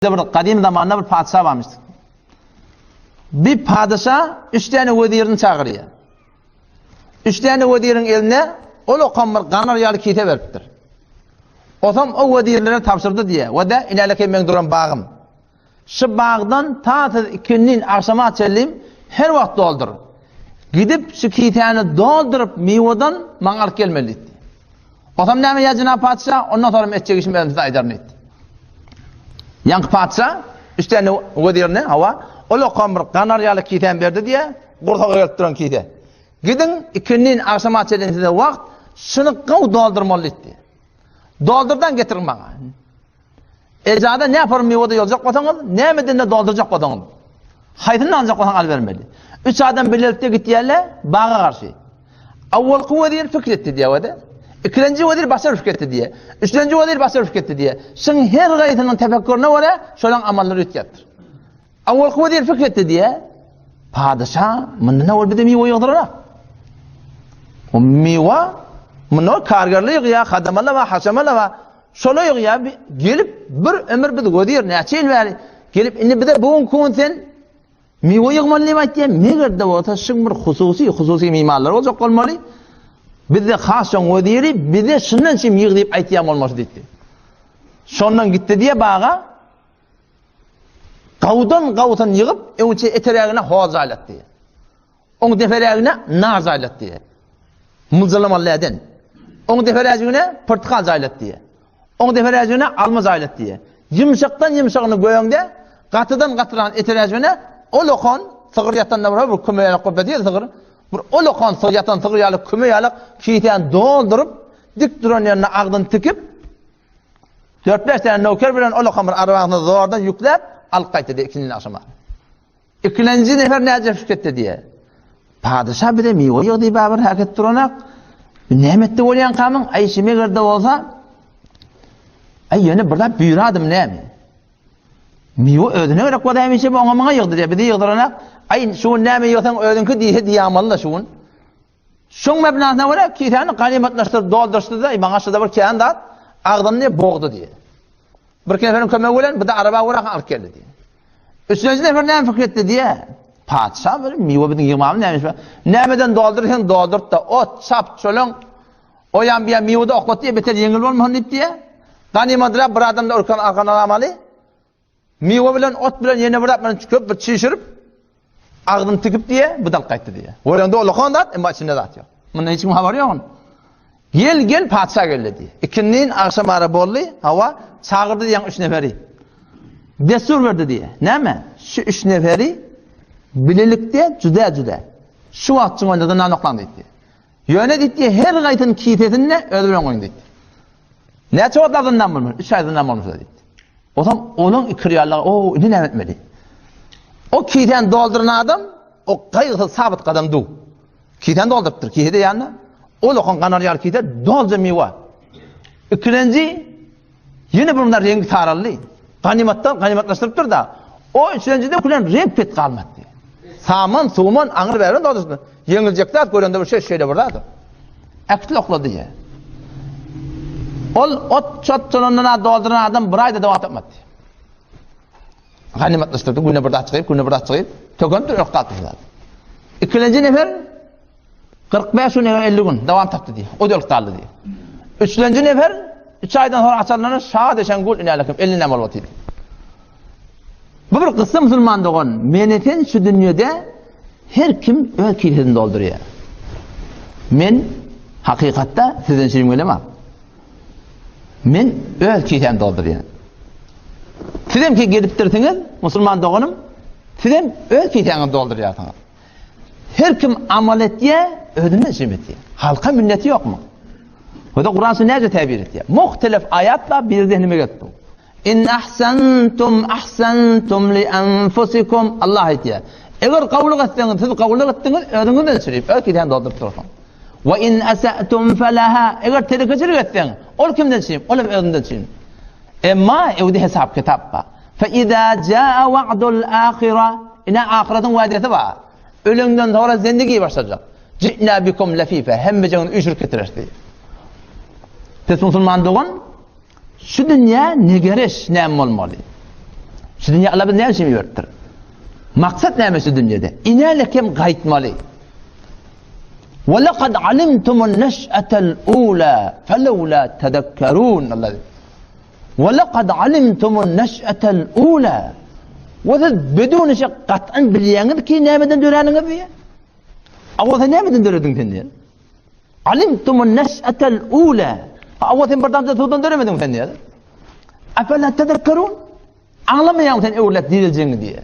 Bir kadim zamanda bir padişah varmış. Bir padişah 3 tane vezirini çağırıyor. 3 tane vezirin eline olokan bir kanar yalı kite veriptir. Otam o vezirlere tapşırdı diye. Ve de ilerleken ben duran bağım. Şu bağdan ta ikinin akşama çelim her vakit doldur. Gidip şu kiteni doldurup mivadan bana alıp gelmeli. Otam ne mi ya Cenab-ı Padişah? Ondan sonra etçek işim elimizde aydarını etti. Yankı padişah 3 tane vezirini hava olokan bir kanar yalı kiten verdi diye kurtağı gelip duran kite. Gidin ikinin akşama çelimizde vakit şunu kav doldurmalı etti. Doldurdan getirin bana. Ecada ne yaparım mivada yolacak kotanıl, ne medine dolduracak kotanıl. Haydını ancak kotan al vermeli. 3 adam birlikte gitti yerle bağa karşı. Avval vezir fikretti diye vade. İkinci vezir başarı fikretti diye. Üçüncü vezir başarı fikretti diye. Şun her gayetinin tefekkürüne var ya, şolan amalları ütketttir. Avval vezir fikretti diye. Padişah, mındına ol bir de miva yoldurar. O miva Bunlar kargarlı yok ya, kadamalı ve haşamalı ve şöyle yok ya, gelip bir ömür bir godir, neçe il veri, gelip indi bir de bugün kunsen, miva yığmalı neymat diye, meğerde olsa şun bir hususi mimarlar olacak olmalı, bir de haşan godiri, bir de şundan şimdi yığdayıp aytiyam olması dedi. Şundan gitti diye bağa, kavdan yığıp, önce etereğine hoz aylat diye. Onun defereğine naz aylat diye. Muzalamalı'dan. Onun deferacığına portakal zaylat diye. Onun deferacığına alma zaylat diye. Yumuşaktan yumuşağını göğünde, katıdan katıran eteracığına o lokon sığır yatan da var, bu kümeyalık kopya diye sığır. O lokon sığır yatan sığır yalık kümeyalık kiyiten doldurup, dik duran yerine ağdın tıkıp, 4-5 tane nöker bilen o lokon bir arabasını zordan yüklep, alıp kayıt dedi ikinci akşama. İkinci nefer nece fikretti diye. Padişah bir de miyo yok diye babır hareket duranak. Nemette olayan kamın ayşime girdi olsa ay yine burada büyüradım ne mi? Miyo ödüne göre kodayım işe bana bana yığdı diye bir de yığdıranak ay şun ne mi yoksan ödünkü diye amalı şun. Şun mebnasına göre ki tane kalimatlaştır dolduruştu da bana şurada bir kendi at ağdan ne boğdu diye. Bir kere efendim köme olan bir de araba olarak alıp geldi diye. Üçüncü nefer ne fikretti diye. Padişah böyle miyo bidin yığmamı neymiş be. Nemeden doldururken doldurt da o çap çolun o yan bir miyoda oklat diye beter yengil olmahan deyip diye. Ganimadra bir adam da arkan alamalı. Miyo bilen ot bilen yene bırakmadan çıkıp bir çişirip ağzını tıkıp diye budal kayıttı diye. Oranda o lokan da ama içinde zat yok. Bundan hiç mi haber yok onun? Gel padişah geldi diye. İkinin akşam ara bollu hava çağırdı diyen 3 neferi. Destur verdi diye. Ne mi? Şu 3 neferi bililikte cüda. Şu vaktin oynadığını anoklandı etti. Yöne dedi her gaytın kiyfetinle öldürülen oyun dedi. Ne çoğutlarından bulmuş? 3 aydan bulmuş dedi. O zaman onun ikriyarlığı o ne etmeli? O kiyten dolduran adam o kaygısı sabit kadam du. Kiyten dolduruptur. Kiyte yanına o lokon kanaryal kiyte dolca miva. İkinci yine bunlar rengi tarallı. Ganimatlaştırıptır da o üçüncüde kulen renk pet kalmadı. Saman, suman, anır veren doldursun. Yenilecekler görende bir şeyle buradadır. Ektil okladı ya. O çot çonundan dolduran adam bir ayda devam etmedi. Ganimatlaştırdı, günü burada çıkayıp, tökündür, yok kalktı zaten. İkinci nefer, 45 gün 50 gün devam etti diye. O da yok kaldı diye. Üçüncü nefer, 3 aydan sonra açanlarına şaha deşen gül inerlekim, 50 nemal otuydu. Bu bir kısa Müslüman doğan, menetin şu dünyada her kim öyle kiyfetini dolduruyor. Men hakikatte sizin şeyim öyle mi? Men öyle kiyfetini dolduruyor. Sizin ki geliptirsiniz, Müslüman doğanım, sizin öyle kiyfetini dolduruyorsunuz. Her kim amal ettiye, ödünün şeyim ettiye. Halka minneti yok mu? O da Kur'an-ı nece tabir ettiye? Muhtelif ayatla bir zihnime gitti. İn ahsantum li anfusikum Allah ayetiye. Eğer kavlu etseniz, siz kavlu etseniz ödününden sürüp, ökiden doldurup durursun. Ve in asa'tum felaha. Eğer terikacılık etseniz, ol kimden sürüp, olam ödünden sürüp. Ama evde hesap kitappa. Fe izâ câ'a va'dul âkhira. İne ahiretin vadiyeti var. Ölümden sonra zendegiyi başlayacak. Ci'nâ bikum lefîfe. Hem becağını üçürk getirirdi. Pes Müslüman doğun, şu dünya ne gereş, ne olmalı? Şu dünya Allah ne için veripdir? Maksat näme şu dünyada? İnäle kim gaýtmaly? Wa laqad alimtumun nash'atal ula falawla tadakkarun. Allah. Wa laqad alimtumun nash'atal ula. Wa bidun şek qat'an bilýäňiz ki nämeden döräniňiz diýe. Awada nämeden döredin sen diýe? Alimtumun nash'atal ula. Awada birdamda tudan döremedin sen diýe. Afala tadakkarun? Anlamaýan sen öwlet diýiljeňi diýe.